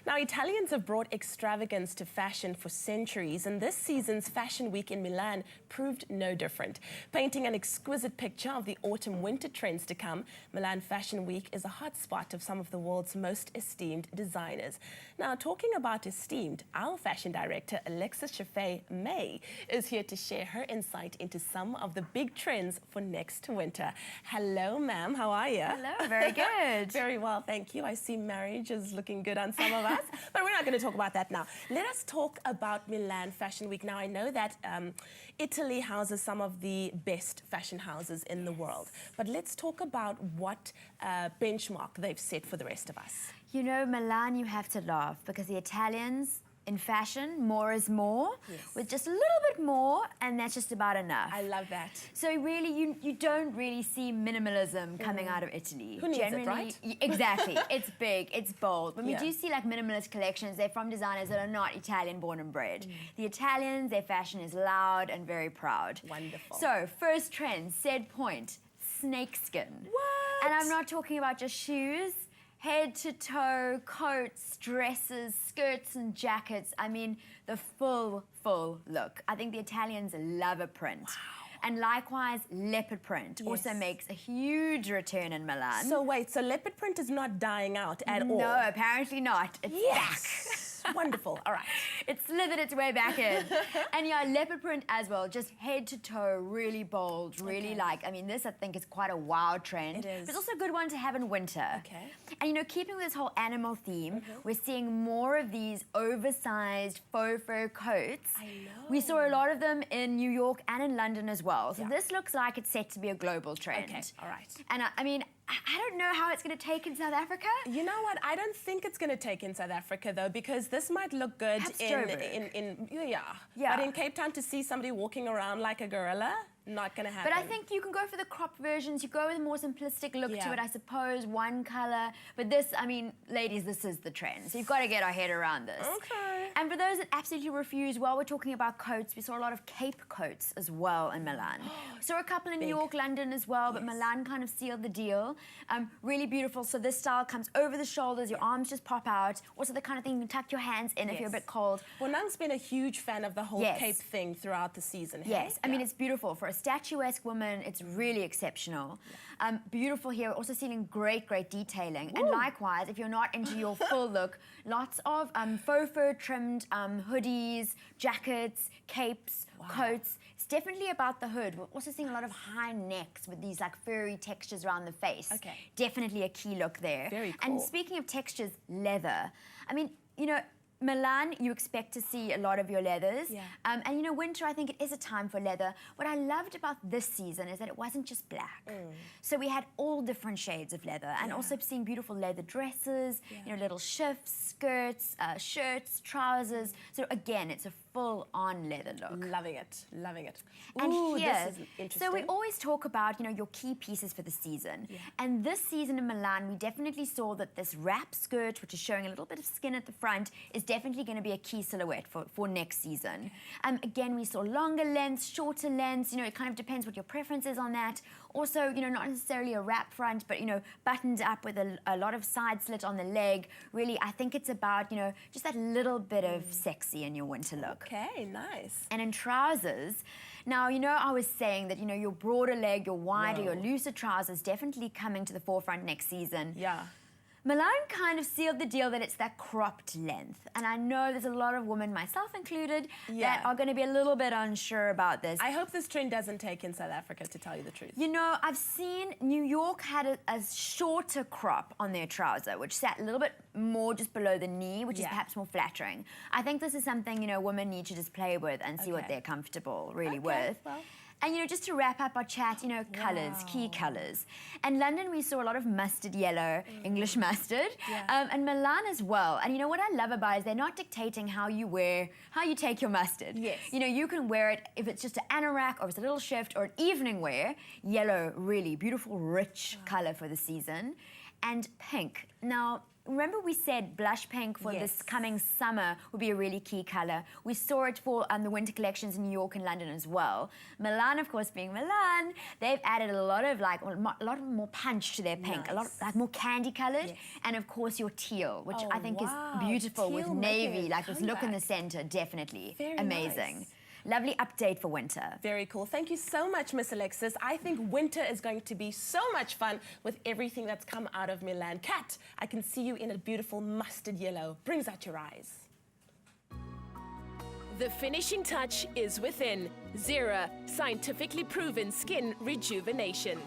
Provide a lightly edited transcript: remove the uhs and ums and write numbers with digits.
Now, Italians have brought extravagance to fashion for centuries, and this season's Fashion Week in Milan proved no different. Painting an exquisite picture of the autumn-winter trends to come, Milan Fashion Week is a hotspot of some of the world's most esteemed designers. Now, talking about esteemed, our fashion director, Alexis May, is here to share her insight into some of the big trends for next winter. Hello, ma'am. How are you? Hello. Very good. Very well, thank you. I see marriage is looking good on some of us, but we're not going to talk about that now. Let us talk about Milan Fashion Week. Now, I know that Italy houses some of the best fashion houses in the world, but let's talk about what benchmark they've set for the rest of us. You know, Milan, you have to laugh because the Italians, in fashion, more is more, yes, with just a little bit more, and that's just about enough. I love that. So really, you don't really see minimalism coming out of Italy. Who needs it, right? Exactly. It's big, it's bold. When we Yeah. do see like minimalist collections, they're from designers that are not Italian born and bred. The Italians, their fashion is loud and very proud. Wonderful. So, first trend, said point, snakeskin. What? And I'm not talking about just shoes. Head to toe, coats, dresses, skirts and jackets. I mean, the full look. I think the Italians love a print. Wow. And likewise, leopard print also Yes. makes a huge return in Milan. So wait, so leopard print is not dying out at all? No, apparently not. It's back. Wonderful. All right. It slithered its way back in. And yeah, leopard print as well, just head to toe, really bold, really I mean, this I think is quite a wow trend. It is. But it's also a good one to have in winter. Okay. And you know, keeping with this whole animal theme, we're seeing more of these oversized faux fur coats. I know. We saw a lot of them in New York and in London as well. So Yeah. this looks like it's set to be a global trend. Okay, all right. And I mean, I don't know how it's going to take in South Africa. You know what? I don't think it's going to take in South Africa though, because this might look good Perhaps yeah. But in Cape Town, to see somebody walking around like a gorilla, not going to happen. But I think you can go for the cropped versions. You go with a more simplistic look to Yeah. it, I suppose, one color. But this, I mean, ladies, this is the trend. So you've got to get our head around this. Okay. And for those that absolutely refuse, while we're talking about coats, we saw a lot of cape coats as well in Milan. Saw a couple in New York, London as well, but Milan kind of sealed the deal. Really beautiful. So this style comes over the shoulders, your arms just pop out. Also the kind of thing you can tuck your hands in if you're a bit cold. Well, Nang's been a huge fan of the whole Yes. cape thing throughout the season. Hey? Yes, I mean, it's beautiful. For a statuesque woman, it's really exceptional. Beautiful here, also seeing great detailing. And likewise, if you're not into your full look, lots of faux fur trimmed hoodies, jackets, capes, coats. It's definitely about the hood. We're also seeing a lot of high necks with these like furry textures around the face. Okay. Definitely a key look there. Very cool. And speaking of textures, leather. I mean, you know, Milan, you expect to see a lot of your leathers. Yeah. And you know, winter, I think it is a time for leather. What I loved about this season is that it wasn't just black. So we had all different shades of leather, and also seeing beautiful leather dresses, you know, little shifts, skirts, shirts, trousers. So again, it's a full-on leather look. Loving it, loving it. And Ooh, here, this is interesting. so we always talk about, you know, your key pieces for the season. And this season in Milan, we definitely saw that this wrap skirt, which is showing a little bit of skin at the front, is definitely going to be a key silhouette for next season. Again, we saw longer lengths, shorter lengths. You know, it kind of depends what your preference is on that. Also, you know, not necessarily a wrap front, but, you know, buttoned up with a lot of side slit on the leg. Really, I think it's about, you know, just that little bit of sexy in your winter look. Okay, nice. And in trousers, now, you know, I was saying that, you know, your broader leg, your wider, your looser trousers definitely coming to the forefront next season. Yeah. Milan kind of sealed the deal that it's that cropped length. And I know there's a lot of women, myself included, that are going to be a little bit unsure about this. I hope this trend doesn't take in South Africa, to tell you the truth. You know, I've seen New York had a shorter crop on their trouser, which sat a little bit more just below the knee, which is perhaps more flattering. I think this is something, you know, women need to just play with and see what they're comfortable really with. Well. And, you know, just to wrap up our chat, you know, colours, key colours. In London, we saw a lot of mustard yellow, English mustard, and Milan as well. And, you know, what I love about it is they're not dictating how you take your mustard. Yes. You know, you can wear it if it's just an anorak or if it's a little shift or an evening wear. Yellow, really beautiful, rich colour for the season. And pink. Now, remember we said blush pink for this coming summer would be a really key color. We saw it for the winter collections in New York and London as well. Milan, of course, being Milan, they've added a lot of more punch to their pink, a lot more candy colored, and of course your teal, which I think is beautiful with navy, like this look in the center, definitely amazing. Nice. Lovely update for winter. Very cool. Thank you so much, Miss Alexis. I think winter is going to be so much fun with everything that's come out of Milan. Kat, I can see you in a beautiful mustard yellow. Brings out your eyes. The finishing touch is within. Zera, scientifically proven skin rejuvenation.